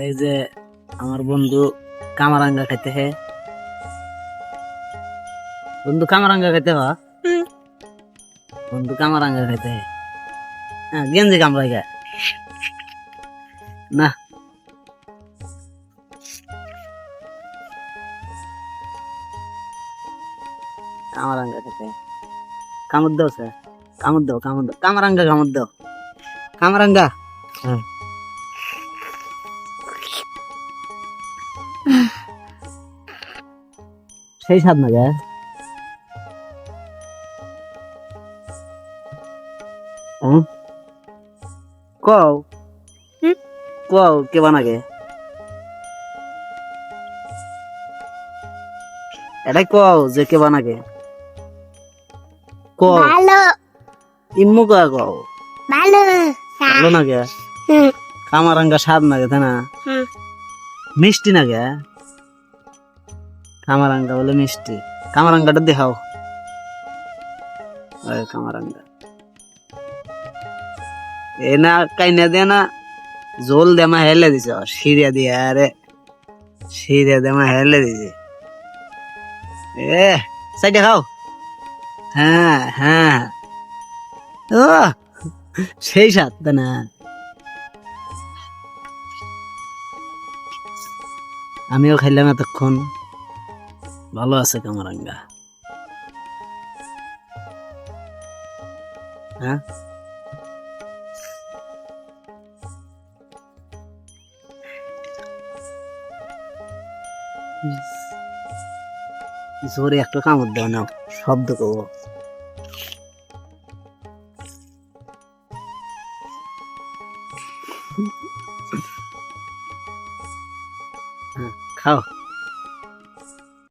এই যে আমার বন্ধু কামারাঙ্গা খাইতে হে, বন্ধু কামারাঙ্গা খাইতে হা, বন্ধু কামারাঙ্গা খাইতে হে। হ্যাঁ, গেঞ্জি কামড়াই গা না, কামারাঙ্গা খাইতে হে। কামড় দাও স্যার, কামড় দাও, কামড় দাও, কামারাঙ্গা কামড় দাও, কামারাঙ্গা। হ্যাঁ, সেই স্বাদ না গে। হ্যাঁ, কও কও কে বানাগে, এটাই কও যে কে বানাগে, কও ভালো ইম্মু কয়া কও ভালো ভালো না গে, কামারাঙ্গা স্বাদ না গে তাই না, মিষ্টি না গে, কামারাঙ্গা বলে মিষ্টি। কামারাঙ্গাটা দেখাও, ওই কামারাঙ্গা এ না কাইনা দে না, জোল দেমা হেলে দিছে, সিরিয়া দিয়ে আরে সিরিয়া দেমা হেলে দিছে। এ সাইডে খাও। হ্যাঁ হ্যাঁ, ও সেই স্বাদ তাই না। আমিও খাইলাম এতক্ষণ, ভালো আছে কামারাঙ্গা। হ্যাঁ, জোরে একটা কামড় দাও না, শব্দ করবো। হ্যাঁ, খাও।